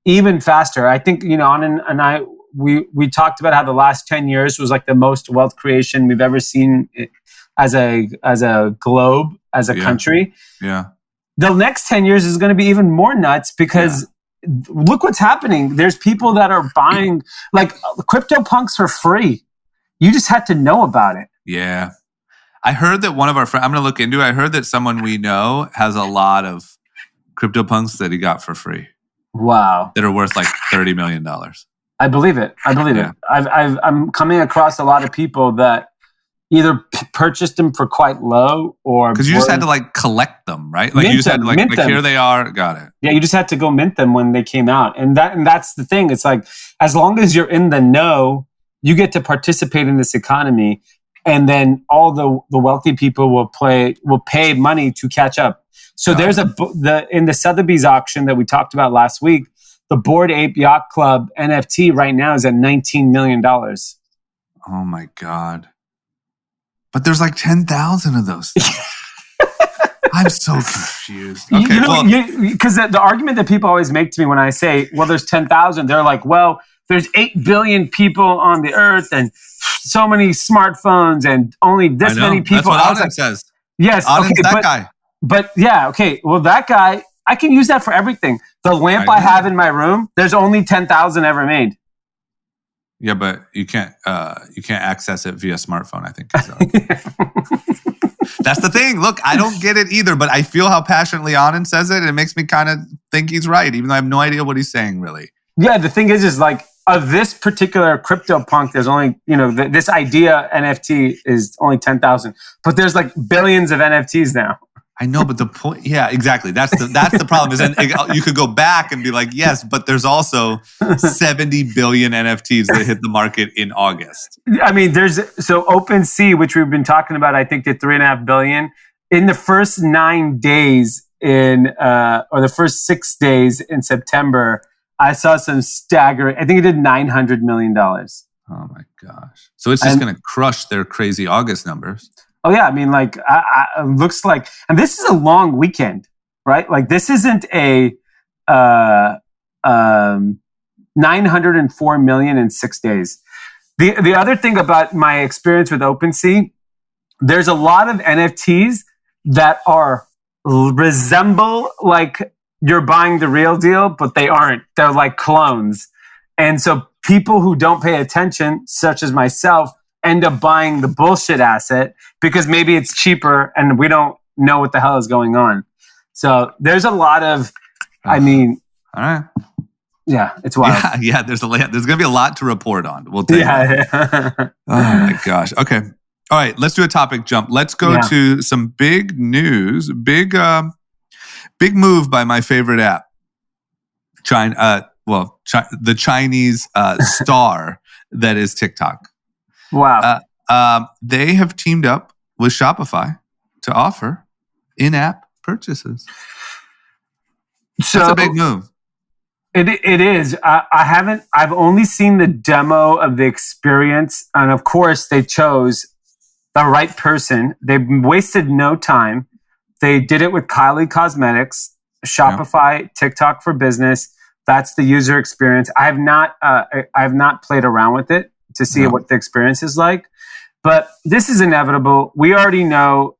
even faster. I think, Anand and I, we talked about how the last 10 years was like the most wealth creation we've ever seen as a globe, as a country. Yeah. The next 10 years is going to be even more nuts because look what's happening. There's people that are buying, like, CryptoPunks for free. You just had to know about it. Yeah. I heard that one of our friends, I'm going to look into it. I heard that someone we know has a lot of CryptoPunks that he got for free. Wow. That are worth like $30 million. I believe it. I'm coming across a lot of people that either purchased them for quite low or... Because you just had to, like, collect them, right? Like, you just had to, like here they are, got it. Yeah, you just had to go mint them when they came out. And that's the thing. It's like, as long as you're in the know, you get to participate in this economy. And then all the wealthy people will pay money to catch up. So there's in the Sotheby's auction that we talked about last week, the Bored Ape Yacht Club NFT right now is at $19 million. Oh my God. But there's like 10,000 of those things. I'm so confused. Okay, because the argument that people always make to me when I say, well, there's 10,000, they're like, well, there's 8 billion people on the earth and so many smartphones and only this many people. That's what Anand says. Yes. Anand's that guy. But yeah, okay. Well, that guy, I can use that for everything. The lamp I have in my room, there's only 10,000 ever made. Yeah, but you can't access it via smartphone, I think. So. That's the thing. Look, I don't get it either, but I feel how passionately Anand says it, and it makes me kind of think he's right, even though I have no idea what he's saying, really. Yeah, the thing is like, of this particular CryptoPunk, there's only, this idea NFT is only 10,000, but there's like billions of NFTs now. I know, but the point, yeah, exactly. That's the problem. Is then you could go back and be like, yes, but there's also 70 billion NFTs that hit the market in August. I mean, so OpenSea, which we've been talking about, I think did 3.5 billion in the first 9 days or the first 6 days in September. I saw some staggering. I think it did $900 million. Oh my gosh! So it's just going to crush their crazy August numbers. Oh yeah, I mean, like, it looks like, and this is a long weekend, right? Like, this isn't a 904 million in 6 days. The other thing about my experience with OpenSea, there's a lot of NFTs that resemble like you're buying the real deal, but they aren't. They're like clones, and so people who don't pay attention, such as myself, end up buying the bullshit asset because maybe it's cheaper and we don't know what the hell is going on. So there's a lot of I mean, all right. Yeah, it's wild. Yeah. There's going to be a lot to report on. We'll tell you that. Oh my gosh. Okay. All right. Let's do a topic jump. Let's go to some big news. Big move by my favorite app. The Chinese star that is TikTok. Wow. They have teamed up with Shopify to offer in-app purchases. So that's a big move. It is. I've only seen the demo of the experience. And of course, they chose the right person. They wasted no time. They did it with Kylie Cosmetics, Shopify, TikTok for Business. That's the user experience. I have not played around with it to see what the experience is like. But this is inevitable. We already know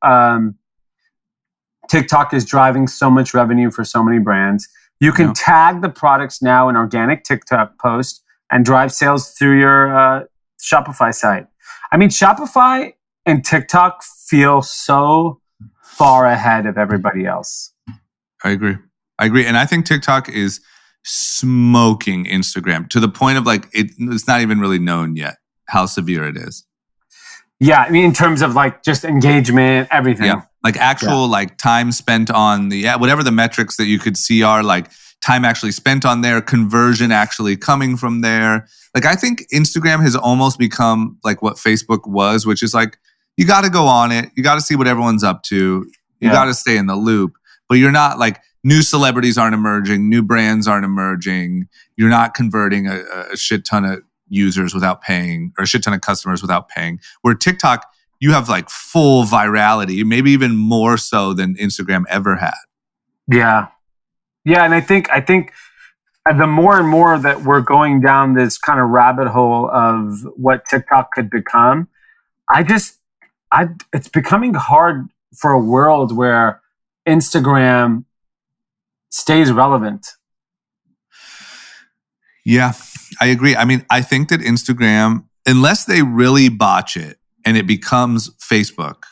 TikTok is driving so much revenue for so many brands. You can tag the products now in organic TikTok post and drive sales through your Shopify site. I mean, Shopify and TikTok feel so far ahead of everybody else. I agree. And I think TikTok is smoking Instagram to the point of like, it's not even really known yet how severe it is. Yeah. I mean, in terms of like just engagement, everything. Yeah. Like actual like time spent on whatever the metrics that you could see are, like time actually spent on there, conversion actually coming from there. Like I think Instagram has almost become like what Facebook was, which is like, you got to go on it. You got to see what everyone's up to. You got to stay in the loop, but you're not like new celebrities aren't emerging. New brands aren't emerging. You're not converting a shit ton of users without paying or a shit ton of customers without paying. Where TikTok, you have like full virality, maybe even more so than Instagram ever had. Yeah. Yeah. And I think the more and more that we're going down this kind of rabbit hole of what TikTok could become, it's becoming hard for a world where Instagram stays relevant. Yeah, I agree. I mean, I think that Instagram, unless they really botch it, and it becomes Facebook,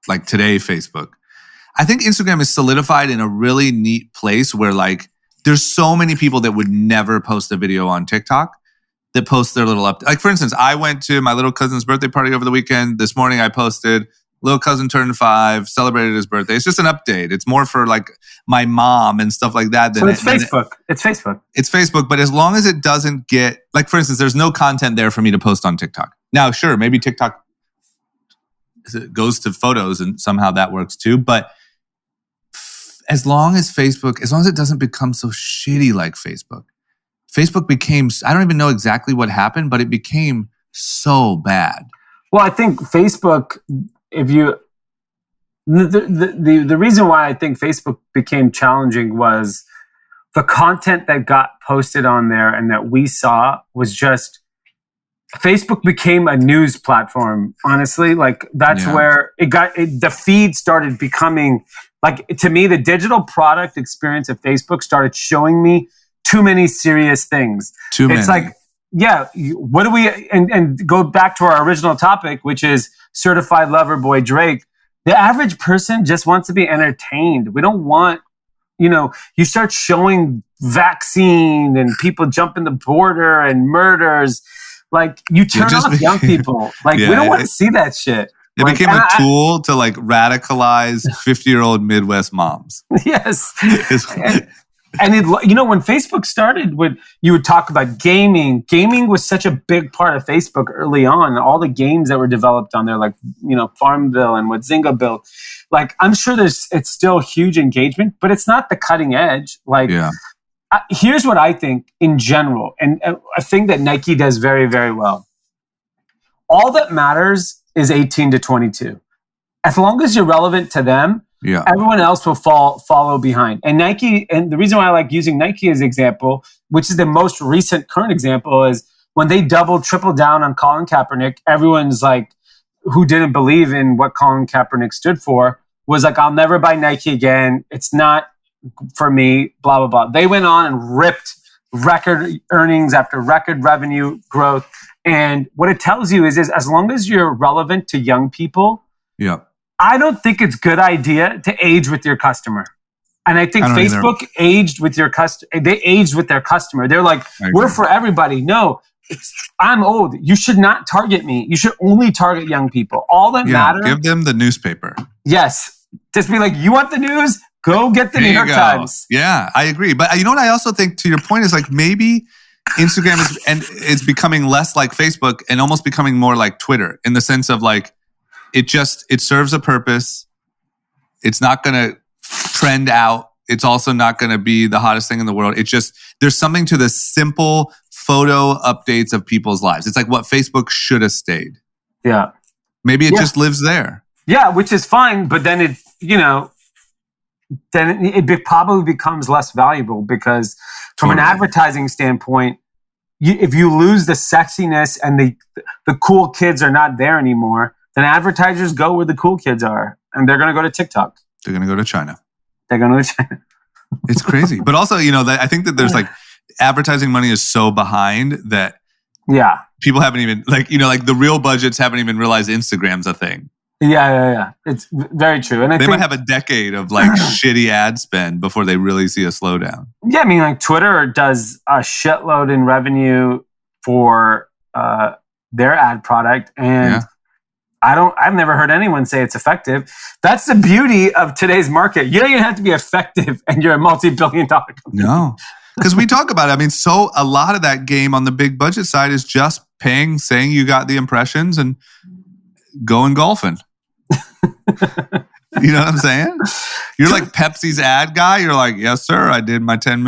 like today Facebook. I think Instagram is solidified in a really neat place where like there's so many people that would never post a video on TikTok that post their little like for instance, I went to my little cousin's birthday party over the weekend. This morning I posted little cousin turned 5, celebrated his birthday. It's just an update. It's more for like my mom and stuff like that. So it's Facebook. It's Facebook. But as long as it doesn't get like, for instance, there's no content there for me to post on TikTok. Now, sure, maybe TikTok goes to photos and somehow that works too. But as long as it doesn't become so shitty like Facebook became, I don't even know exactly what happened, but it became so bad. Well, I think Facebook, the reason why I think Facebook became challenging was the content that got posted on there and that we saw was just, Facebook became a news platform, honestly. Like that's where the feed started becoming, like to me, the digital product experience of Facebook started showing me too many serious things. It's like, what do we, and go back to our original topic, which is certified lover boy Drake. The average person just wants to be entertained. We don't want, you start showing vaccine and people jumping the border and murders. Like you turn off young people. Like we don't want to see that shit. It became a tool to like radicalize 50-year-old Midwest moms. Yes. And when Facebook started, when you would talk about gaming was such a big part of Facebook early on. All the games that were developed on there, like, Farmville and what Zynga built. Like, I'm sure it's still huge engagement, but it's not the cutting edge. Like, here's what I think in general, and a thing that Nike does very, very well. All that matters is 18 to 22. As long as you're relevant to them, everyone else will follow behind. And Nike, and the reason why I like using Nike as an example, which is the most recent current example, is when they tripled down on Colin Kaepernick, everyone's like, who didn't believe in what Colin Kaepernick stood for, was like, I'll never buy Nike again. It's not for me, blah, blah, blah. They went on and ripped record earnings after record revenue growth. And what it tells you is as long as you're relevant to young people, I don't think it's a good idea to age with your customer. And I think Facebook aged with their customer. They're like, we're for everybody. No, I'm old. You should not target me. You should only target young people. All that matters. Give them the newspaper. Yes. Just be like, you want the news? Go get the New York Times. Yeah, I agree. But you know what I also think, to your point, is like maybe Instagram is becoming less like Facebook and almost becoming more like Twitter, in the sense of like, it serves a purpose. It's not going to trend out. It's also not going to be the hottest thing in the world. There's something to the simple photo updates of people's lives. It's like what Facebook should have stayed. Yeah. Maybe it just lives there. Yeah, which is fine. But then it probably becomes less valuable, because from an advertising standpoint, if you lose the sexiness and the cool kids are not there anymore, then advertisers go where the cool kids are, and they're going to go to TikTok. They're going to go to China. They're going to go to China. It's crazy. But also, I think that there's like advertising money is so behind that people haven't even like the real budgets haven't even realized Instagram's a thing. Yeah. It's very true. And they might have a decade of like shitty ad spend before they really see a slowdown. Yeah, I mean, like Twitter does a shitload in revenue for their ad product, and I've never heard anyone say it's effective. That's the beauty of today's market. You don't even have to be effective, and you're a multi-billion-dollar company. No, because we talk about it. I mean, so a lot of that game on the big budget side is just saying you got the impressions and going golfing. You know what I'm saying? You're like Pepsi's ad guy. You're like, yes, sir, I did my 10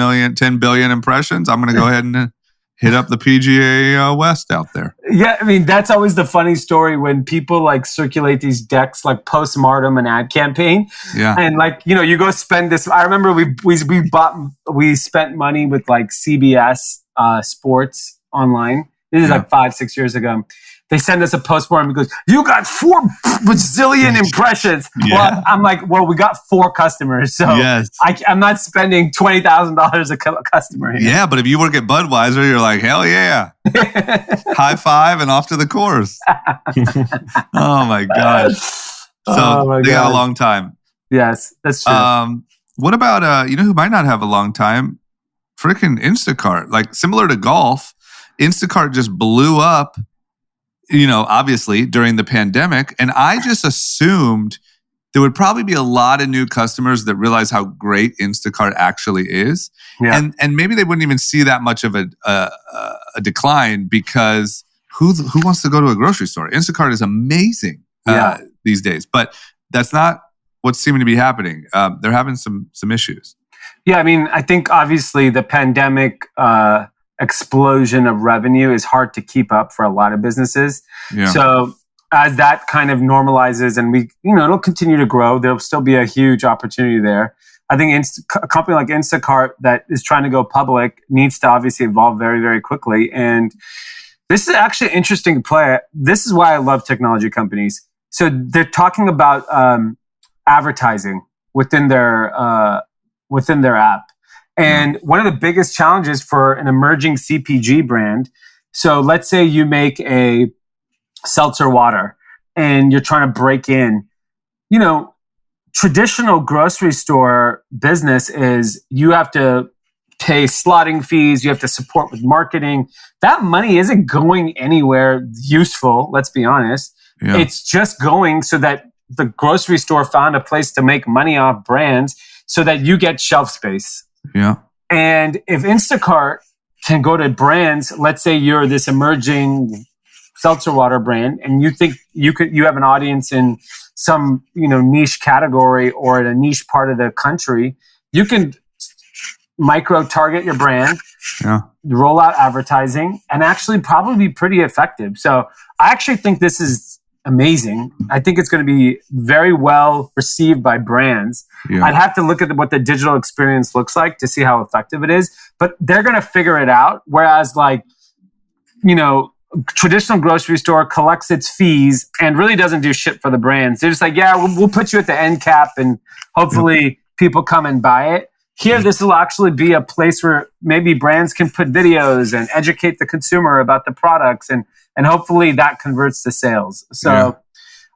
billion impressions. I'm going to go ahead and hit up the PGA West out there. Yeah, I mean, that's always the funny story when people like circulate these decks like postmortem an ad campaign. Yeah. And like, you go spend this. I remember we spent money with like CBS Sports online. This is like 5-6 years ago. They send us a postmortem because you got 4 bazillion impressions. Yeah. Well, I'm like, we got 4 customers, so I'm not spending $20,000 a customer here. Yeah, but if you work at Budweiser, you're like, hell yeah, high five and off to the course. Oh my gosh! So they got a long time. Yes, that's true. What about who might not have a long time? Freaking Instacart, like similar to golf, Instacart just blew up. Obviously during the pandemic. And I just assumed there would probably be a lot of new customers that realize how great Instacart actually is. Yeah. And maybe they wouldn't even see that much of a decline, because who wants to go to a grocery store? Instacart is amazing these days. But that's not what's seeming to be happening. They're having some issues. Yeah, I mean, I think obviously the pandemic explosion of revenue is hard to keep up for a lot of businesses. Yeah. So as that kind of normalizes and it'll continue to grow, there'll still be a huge opportunity there. I think a company like Instacart that is trying to go public needs to obviously evolve very, very quickly. And this is actually interesting to play. This is why I love technology companies. So they're talking about advertising within their app. And one of the biggest challenges for an emerging CPG brand, so let's say you make a seltzer water and you're trying to break in, traditional grocery store business is you have to pay slotting fees, you have to support with marketing. That money isn't going anywhere useful, let's be honest. Yeah. It's just going so that the grocery store found a place to make money off brands so that you get shelf space. Yeah. And if Instacart can go to brands, let's say you're this emerging seltzer water brand and you think you have an audience in some, niche category or in a niche part of the country, you can micro target your brand, roll out advertising, and actually probably be pretty effective. So I actually think this is amazing. I think it's going to be very well received by brands. Yeah. I'd have to look at what the digital experience looks like to see how effective it is, but they're going to figure it out. Whereas traditional grocery store collects its fees and really doesn't do shit for the brands. They're just like, we'll put you at the end cap and hopefully people come and buy it. Here, this will actually be a place where maybe brands can put videos and educate the consumer about the products, and hopefully that converts to sales. So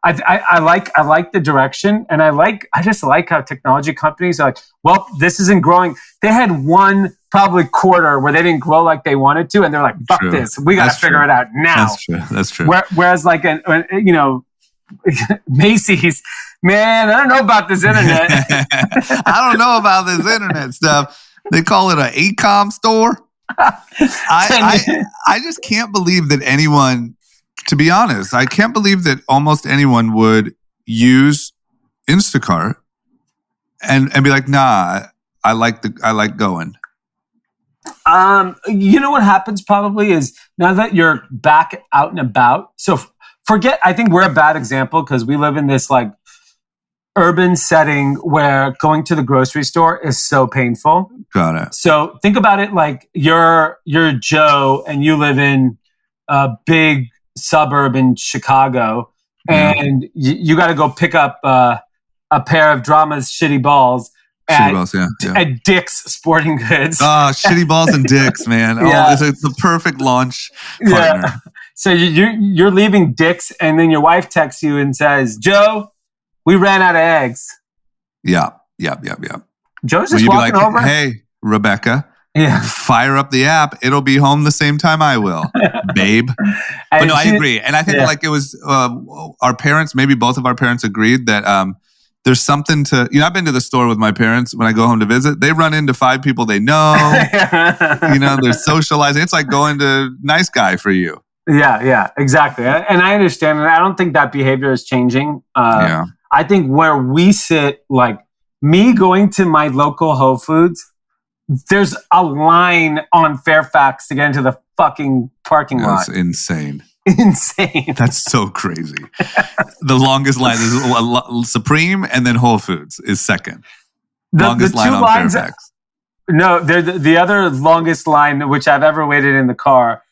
I like the direction, and I just like how technology companies are like, well, this isn't growing. They had one probably quarter where they didn't grow like they wanted to, and they're like, fuck this, we got to figure it out now. That's true. Whereas like Macy's, man, I don't know about this internet. I don't know about this internet stuff. They call it an e-com store. I just can't believe that anyone, to be honest, I can't believe that almost anyone would use Instacart and be like, nah, I like going. You know what happens probably is now that you're back out and about. So I think we're a bad example because we live in this like urban setting where going to the grocery store is so painful. Got it. So think about it like you're Joe and you live in a big suburb in Chicago, and you got to go pick up a pair of Drama's shitty balls at Dick's Sporting Goods. Oh, shitty balls and Dick's, man. Yeah. It's the perfect launch partner. Yeah. So you're leaving Dick's, and then your wife texts you and says, Joe, we ran out of eggs. Yeah. Joe's just walking over. Hey, Rebecca. Yeah. Fire up the app. It'll be home the same time I will, babe. But no, I agree. And I think like it was our parents, maybe both of our parents agreed that there's something to, I've been to the store with my parents when I go home to visit. They run into 5 people they know. They're socializing. It's like going to Nice Guy for you. Yeah, exactly. And I understand. And I don't think that behavior is changing. I think where we sit, like me going to my local Whole Foods, there's a line on Fairfax to get into the fucking parking lot. That's insane. Insane. That's so crazy. The longest line is Supreme, and then Whole Foods is second. Longest line on Fairfax. No, they're the other longest line which I've ever waited in the car.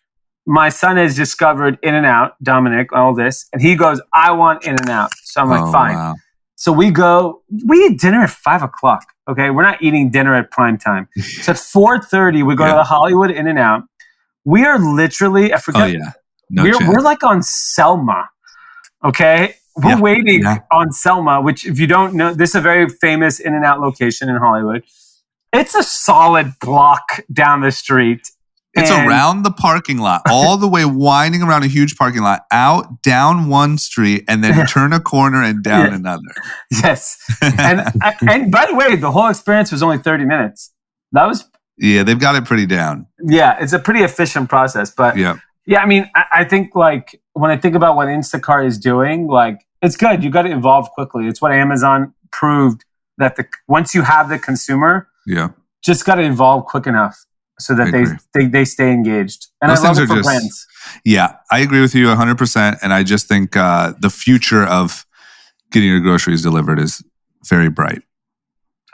My son has discovered In-N-Out, Dominic, all this, and he goes, I want In-N-Out. So I'm like, fine. Wow. So we eat dinner at 5:00. Okay, we're not eating dinner at prime time. So at 4:30, we go to the Hollywood In-N-Out. We are literally, I forget. Oh yeah, we're like on Selma. Okay, we're waiting on Selma, which if you don't know, this is a very famous In-N-Out location in Hollywood. It's a solid block down the street. It's around the parking lot, all the way winding around a huge parking lot, out, down one street, and then turn a corner and down another. Yes. And by the way, the whole experience was only 30 minutes. That was... Yeah, they've got it pretty down. Yeah, it's a pretty efficient process. But yeah, I mean, I think like when I think about what Instacart is doing, like it's good. You got to evolve quickly. It's what Amazon proved that once you have the consumer, just got to evolve quick enough. So that they stay engaged. And those I love it for brands. Yeah, I agree with you 100%. And I just think the future of getting your groceries delivered is very bright.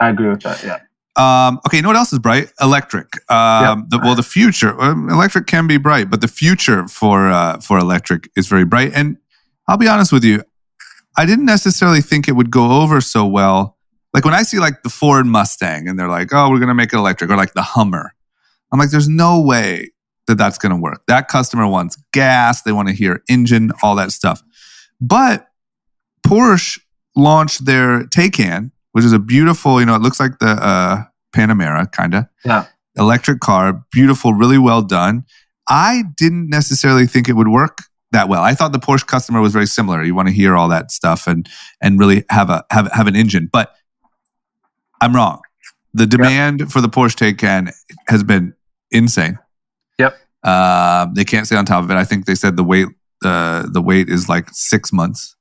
I agree with that, yeah. Okay, you know what else is bright? Electric. The future, electric can be bright, but the future for electric is very bright. And I'll be honest with you, I didn't necessarily think it would go over so well. Like when I see like the Ford Mustang and they're like, oh, we're going to make it electric, or like the Hummer. I'm like, there's no way that that's going to work. That customer wants gas. They want to hear engine, all that stuff. But Porsche launched their Taycan, which is a beautiful, it looks like the Panamera, kind of. Yeah. Electric car, beautiful, really well done. I didn't necessarily think it would work that well. I thought the Porsche customer was very similar. You want to hear all that stuff and really have an engine. But I'm wrong. The demand for the Porsche Taycan has been insane. Yep. They can't stay on top of it. I think they said the wait is like 6 months.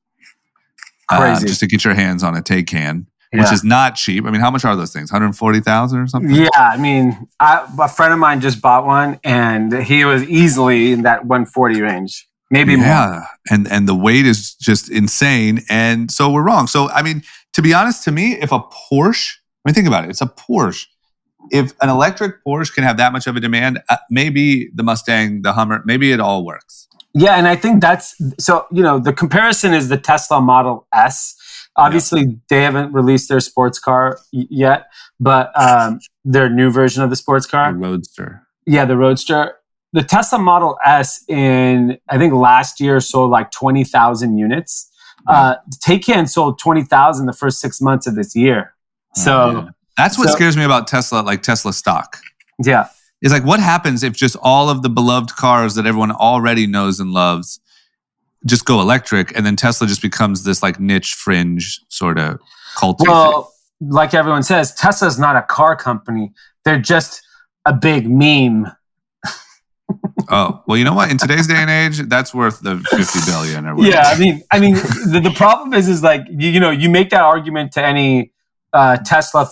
Crazy. Just to get your hands on a Taycan, which is not cheap. I mean, how much are those things? 140,000 or something? Yeah, I mean, a friend of mine just bought one, and he was easily in that 140 range, maybe more. Yeah, and the weight is just insane, and so we're wrong. So, I mean, to be honest, to me, if a Porsche, think about it, it's a Porsche. If an electric Porsche can have that much of a demand, maybe the Mustang, the Hummer, maybe it all works. Yeah, and I think that's, so, the comparison is the Tesla Model S. Obviously, they haven't released their sports car yet, but their new version of the sports car. The Roadster. Yeah, the Roadster. The Tesla Model S I think last year sold like 20,000 units. Taycan sold 20,000 the first 6 months of this year. So that's what scares me about Tesla, like Tesla stock. Yeah. It's like, what happens if just all of the beloved cars that everyone already knows and loves just go electric, and then Tesla just becomes this like niche fringe sort of culty thing? Like everyone says, Tesla's not a car company. They're just a big meme. Oh, well, you know what? In today's day and age, that's worth the 50 billion or whatever. Yeah, I mean, the problem is like, you make that argument to any Tesla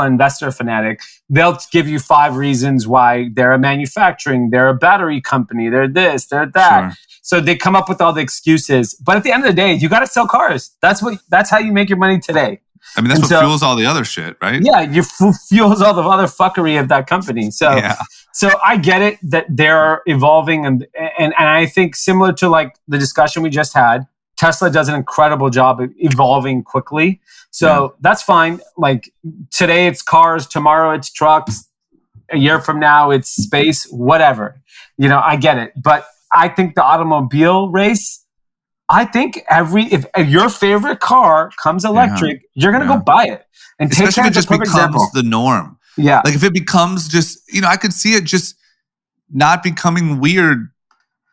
investor fanatic. They'll give you 5 reasons why they're a manufacturing, they're a battery company, they're this, they're that. Sure. So they come up with all the excuses. But at the end of the day, you got to sell cars. That's how you make your money today. I mean, that's what fuels all the other shit, right? Yeah, you fuels all the other fuckery of that company. So, so I get it that they're evolving, and I think similar to like the discussion we just had, Tesla does an incredible job of evolving quickly. So that's fine. Like today it's cars, tomorrow it's trucks, a year from now it's space, whatever. I get it. But I think the automobile race, I think if your favorite car comes electric, you're going to go buy it. And especially if it just becomes the norm. Yeah. Like if it becomes just, I could see it just not becoming weird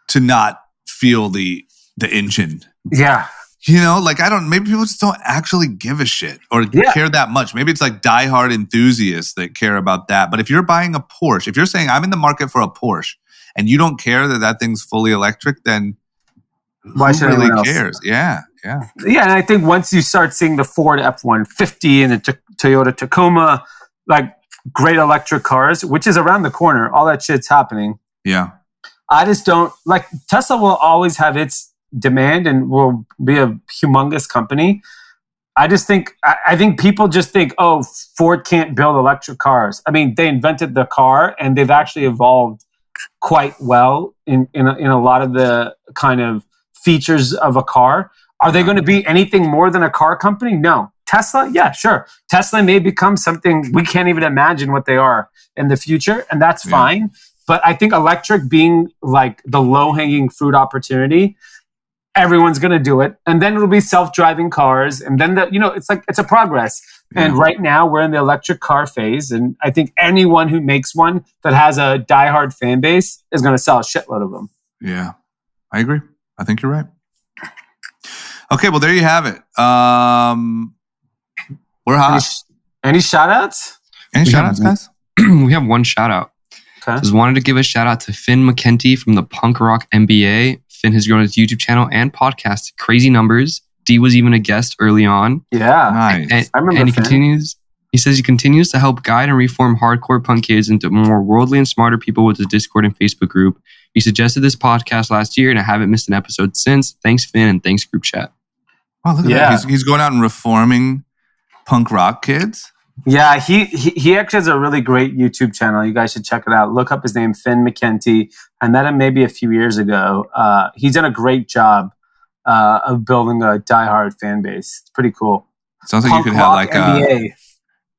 to not feel the engine. Yeah. Maybe people just don't actually give a shit or care that much. Maybe it's like diehard enthusiasts that care about that. But if you're buying a Porsche, if you're saying I'm in the market for a Porsche and you don't care that thing's fully electric, then why should anyone else? Cares? Yeah. And I think once you start seeing the Ford F-150 and the Toyota Tacoma, like great electric cars, which is around the corner, all that shit's happening. Yeah. I just don't like Tesla will always have its demand and will be a humongous company. I think people just think, oh, Ford can't build electric cars. I mean, they invented the car and they've actually evolved quite well in a lot of the kind of features of a car. Are they going to be anything more than a car company? No. Tesla? Yeah, sure. Tesla may become something we can't even imagine what they are in the future, and that's fine. But I think electric being like the low-hanging fruit opportunity, everyone's going to do it. And then it'll be self-driving cars. And then, it's a progress. Yeah. And right now we're in the electric car phase. And I think anyone who makes one that has a diehard fan base is going to sell a shitload of them. Yeah, I agree. I think you're right. Okay, well, there you have it. We're hot. Any shout-outs? Any shout-outs, guys? We have one shout-out. Okay. Just wanted to give a shout-out to Finn McKenty from the Punk Rock MBA. Finn has grown his YouTube channel and podcast to crazy numbers. D was even a guest early on. Yeah. Nice. I remember and he says he continues to help guide and reform hardcore punk kids into more worldly and smarter people with his Discord and Facebook group. He suggested this podcast last year, and I haven't missed an episode since. Thanks, Finn, and thanks, group chat. Oh, look at that. He's going out and reforming punk rock kids. Yeah, he actually has a really great YouTube channel. You guys should check it out. Look up his name, Finn McKenty. I met him maybe a few years ago. He's done a great job of building a diehard fan base. It's pretty cool. Sounds like punk you could have like MBA.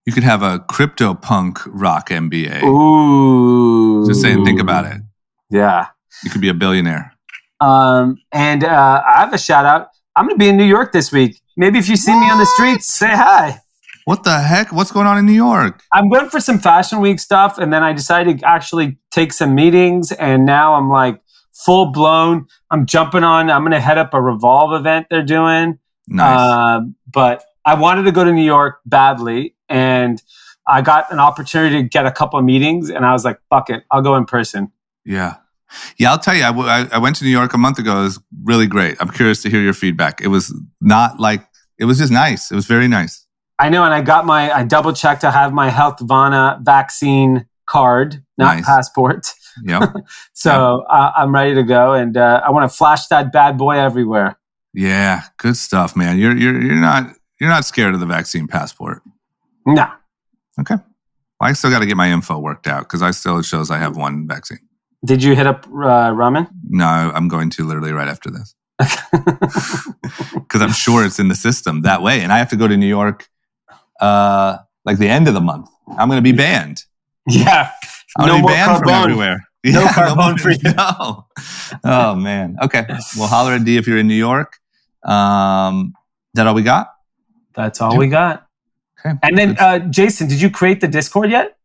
You could have a crypto punk rock MBA. Ooh. Just saying, think about it. Yeah. You could be a billionaire. I have a shout out. I'm going to be in New York this week. Maybe if you see me on the streets, say hi. What the heck? What's going on in New York? I'm going for some Fashion Week stuff, and then I decided to actually take some meetings, and now I'm like full blown. I'm jumping on. I'm going to head up a Revolve event they're doing. Nice. But I wanted to go to New York badly, and I got an opportunity to get a couple of meetings, and I was like, fuck it, I'll go in person. Yeah. Yeah, I'll tell you, I went to New York a month ago. It was really great. I'm curious to hear your feedback. It was it was just nice. It was very nice. I know, and I double checked. I have my Healthvana vaccine card, not passport. Yep. So I'm ready to go, and I want to flash that bad boy everywhere. Yeah, good stuff, man. You're not scared of the vaccine passport. No. Okay. Well, I still got to get my info worked out because it shows I have one vaccine. Did you hit up Ramen? No, I'm going to literally right after this. Because I'm sure it's in the system that way. And I have to go to New York like the end of the month. I'm going to be banned. Yeah. I'm going to be banned from everywhere. No carbone for you. No. Oh, man. Okay. Well, holler at D if you're in New York. that all we got? That's all we got. Okay. And then, Jason, did you create the Discord yet?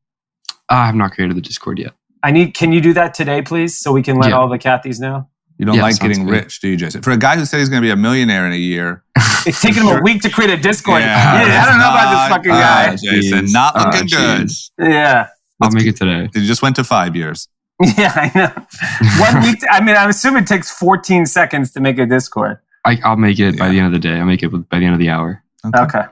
I have not created the Discord yet. Can you do that today, please? So we can let all the Kathys know. You don't like getting rich, do you, Jason? For a guy who said he's going to be a millionaire in a year. It's taken him a week to create a Discord. I don't know about this fucking guy. Jason, not looking good. Yeah. I'll make it today. He just went to 5 years. Yeah, I know. 1 week. I assume it takes 14 seconds to make a Discord. I'll make it by the end of the day. I'll make it by the end of the hour. Okay.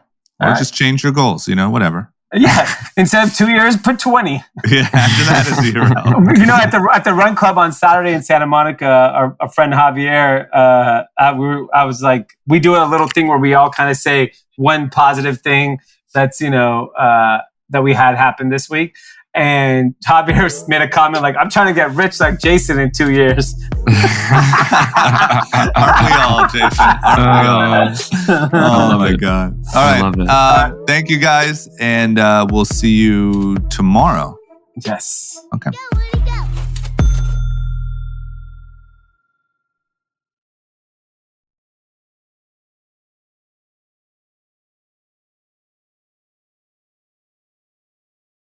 Or just change your goals, whatever. Yeah. Instead of 2 years, put 20. Yeah, after that is 0. At the Run Club on Saturday in Santa Monica, our friend Javier, I was like, we do a little thing where we all kind of say one positive thing that's, that we had happen this week. And Javier made a comment like, I'm trying to get rich like Jason in 2 years. Aren't we all, Jason? Oh my God. All right. Thank you guys. And we'll see you tomorrow. Yes. Okay.